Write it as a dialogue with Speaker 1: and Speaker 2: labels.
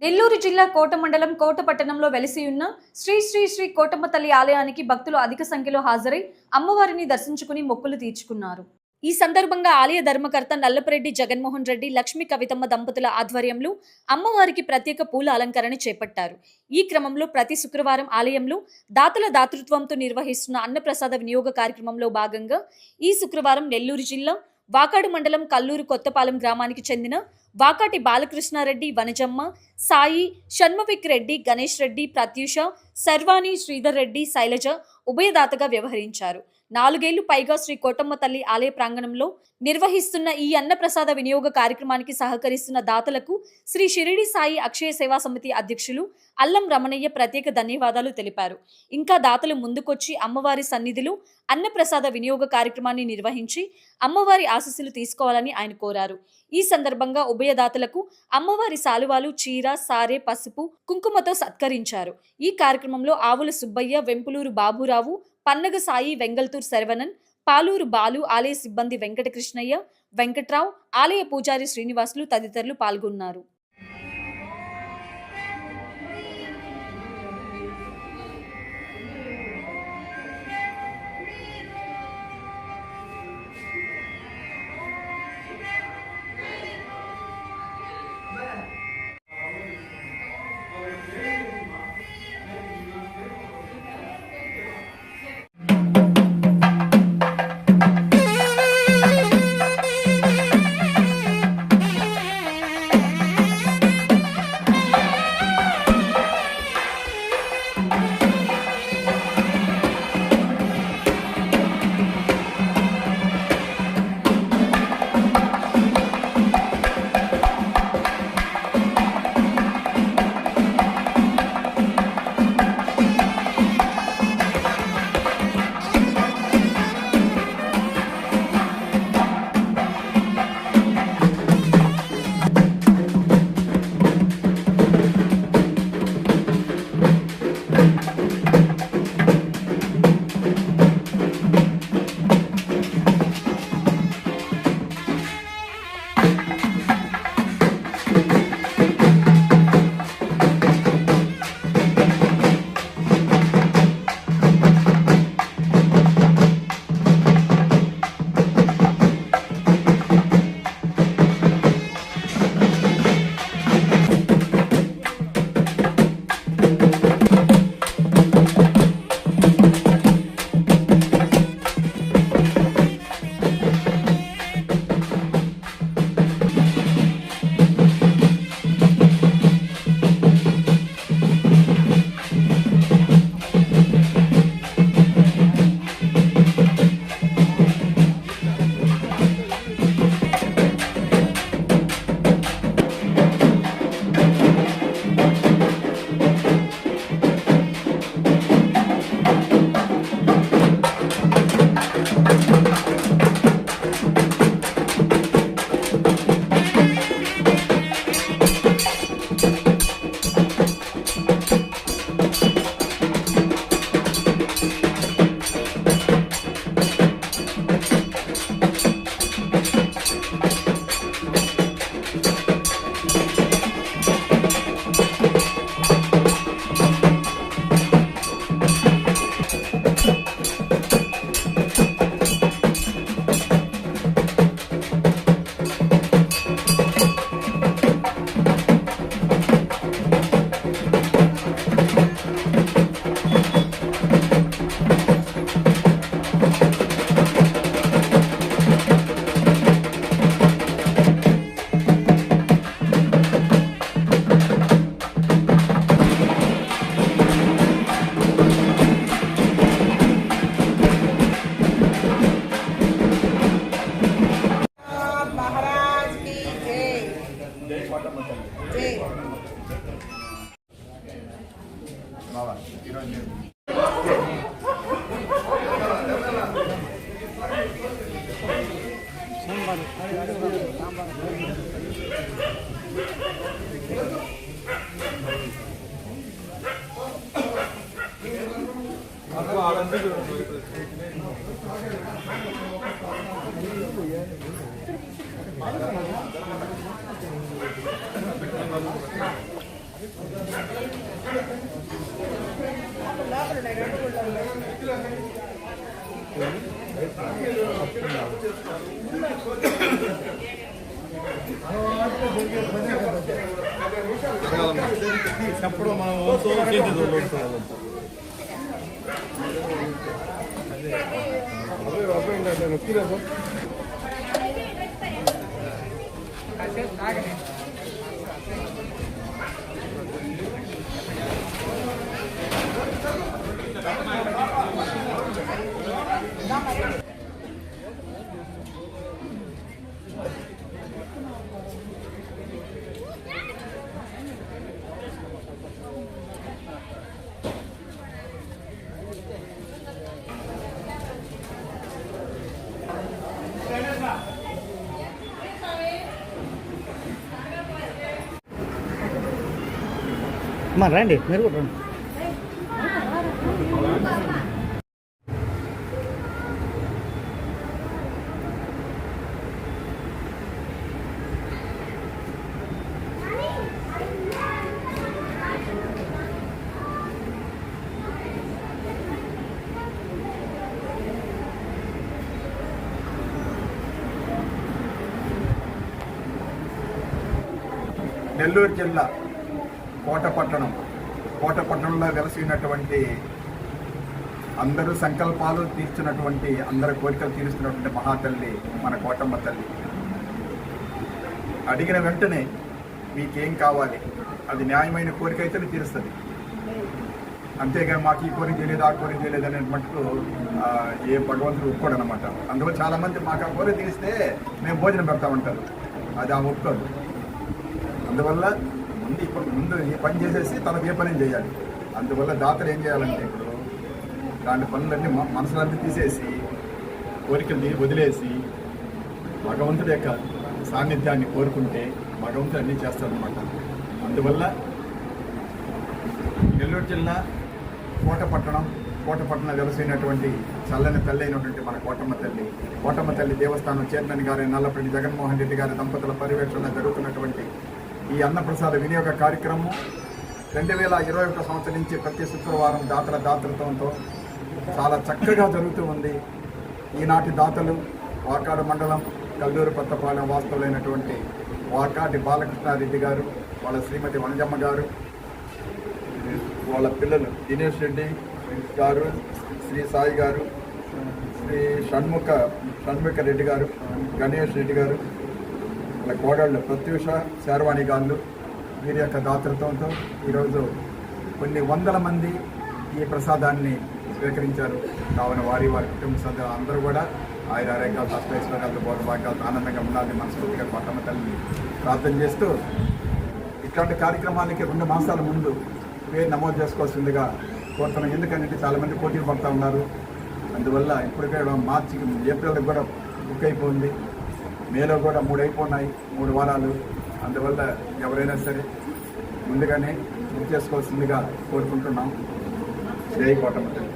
Speaker 1: నెల్లూరు జిల్లా కోట మండలం కోట పట్టణంలో వెలిసి ఉన్న శ్రీ శ్రీ శ్రీ కోటమ్మ తల్లి ఆలయానికి భక్తులు అధిక సంఖ్యలో హాజరై అమ్మవారిని దర్శించుకుని మొక్కులు తీర్చుకున్నారు. ఈ సందర్భంగా ఆలయ ధర్మకర్త నల్లపరెడ్డి జగన్మోహన్ రెడ్డి, లక్ష్మీ కవితమ్మ దంపతుల ఆధ్వర్యంలో అమ్మవారికి ప్రత్యేక పూల అలంకరణ చేపట్టారు. ఈ క్రమంలో ప్రతి శుక్రవారం ఆలయంలో దాతల దాతృత్వంతో నిర్వహిస్తున్న అన్నప్రసాద వినియోగ కార్యక్రమంలో భాగంగా ఈ శుక్రవారం నెల్లూరు జిల్లా వాకాడు మండలం కల్లూరు కొత్తపాలెం గ్రామానికి చెందిన వాకాటి బాలకృష్ణారెడ్డి, వనజమ్మ, సాయి, షణ్మవిక్ రెడ్డి, గణేష్ రెడ్డి, ప్రత్యూష, సర్వాణి, శ్రీధర్ రెడ్డి, శైలజ ఉభయదాతగా వ్యవహరించారు. 4 ఏళ్లు పైగా శ్రీ కోటమ్మ తల్లి ఆలయ ప్రాంగణంలో నిర్వహిస్తున్న ఈ అన్నప్రసాద వినియోగ కార్యక్రమానికి సహకరిస్తున్న దాతలకు శ్రీ షిరిడి సాయి అక్షయ సేవా సమితి అధ్యక్షులు అల్లం రమణయ్య ప్రత్యేక ధన్యవాదాలు తెలిపారు. ఇంకా దాతలు ముందుకొచ్చి అమ్మవారి సన్నిధిలో అన్నప్రసాద వినియోగ కార్యక్రమాన్ని నిర్వహించి అమ్మవారి ఆశీస్సులు తీసుకోవాలని ఆయన కోరారు. ఈ సందర్భంగా ఉభయదాతలకు అమ్మవారి శాలువాలు, చీర, సారె, పసుపు, కుంకుమతో సత్కరించారు. ఈ కార్యక్రమంలో ఆవుల సుబ్బయ్య, వెంపులూరు బాబురావు, పన్నగ సాయి, వెంగల్తూర్ శరవణన్, పాలూరు బాలు, ఆలయ సిబ్బంది వెంకటకృష్ణయ్య, వెంకట్రావు, ఆలయ పూజారి శ్రీనివాసులు తదితరులు పాల్గొన్నారు.
Speaker 2: చెప్పడం మనం
Speaker 3: అమ్మా రండి మీరు కూడా రండి.
Speaker 4: నెల్లూరు జిల్లా కోటపట్టణంలో వెలసినటువంటి అందరూ సంకల్పాలు తీర్చినటువంటి అందరి కోరికలు తీరుస్తున్నటువంటి మహాతల్లి మన కోటమ్మ తల్లి. అడిగిన వెంటనే మీకేం కావాలి అది న్యాయమైన కోరిక అయితే తీరుస్తుంది. అంతేగాని మాకు ఈ కోరిక తెలియదు ఆ కోరిక తెలియదు అనే మటుకు ఏ భగవంతుడు ఒప్పుకోడు అనమాట. అందువల్ల చాలామంది మాకు ఆ కోరిక తీరిస్తే మేము భోజనం పెడతామంటారు, అది ఆ ఒప్పుకోదు. అందువల్ల ముందు ఈ పని చేసేసి తనకు ఏ పని చేయాలి. అందువల్ల దాతలు ఏం చేయాలంటే ఇప్పుడు దాని పనులన్నీ మనసులన్నీ తీసేసి కోరికల్ని వదిలేసి భగవంతుడి యొక్క సాన్నిధ్యాన్ని కోరుకుంటే భగవంతుడు అన్నీ చేస్తారనమాట. అందువల్ల నెల్లూరు జిల్లా కోటపట్టణం వెలసినటువంటి చల్లని తల్లి అయినటువంటి మన కోటమ్మ తల్లి దేవస్థానం చైర్మన్ గారి నల్లపరెడ్డి జగన్మోహన్ రెడ్డి గారి దంపతుల పర్యవేక్షణలో జరుగుతున్నటువంటి ఈ అన్నప్రసాద వినియోగ కార్యక్రమం 2021 సంవత్సరం నుంచి ప్రతి శుక్రవారం దాతలతో చాలా చక్కగా జరుగుతూ ఉంది. ఈనాటి దాతలు వాకాడు మండలం కల్లూరు కొత్తపాలెం వాస్తవులైనటువంటి వాకాటి బాలకృష్ణారెడ్డి గారు, వాళ్ళ శ్రీమతి వనజమ్మ గారు, వాళ్ళ పిల్లలు దినేష్ రెడ్డి గారు, శ్రీ సాయి గారు, శ్రీ షణ్ముఖ రెడ్డి గారు, గణేష్ రెడ్డి గారు, వాళ్ళ కోడళ్ళు ప్రత్యూష శార్వాణి గారు, వీరి యొక్క దాతృత్వంతో ఈరోజు కొన్ని వందల మంది ఈ ప్రసాదాన్ని స్వీకరించారు. కావున వారి కుటుంబ సభ్యులు అందరూ కూడా ఆరోగ్యాలు అష్టైశ్వర్యాలతో భోగభాగ్యాలతో ఆనందంగా ఉండాలని మనస్ఫూర్తిగా కోటమ్మ తల్లిని ప్రార్థన చేస్తూ ఇట్లాంటి కార్యక్రమాలకి 2 మాసాల ముందు పేరు నమోదు చేసుకోవాల్సిందిగా కోరుతున్నాం. ఎందుకంటే చాలామంది పోటీలు పడుతూ ఉన్నారు. అందువల్ల ఇప్పటికే ఏప్రిల్కి కూడా బుక్ అయిపోయింది, మేలో కూడా 3 అయిపోయినాయి, 3 వారాలు. అందువల్ల ఎవరైనా సరే ముందుగానే బుక్ చేసుకోవాల్సిందిగా కోరుకుంటున్నాం. జై కోటమ్మ తల్లి.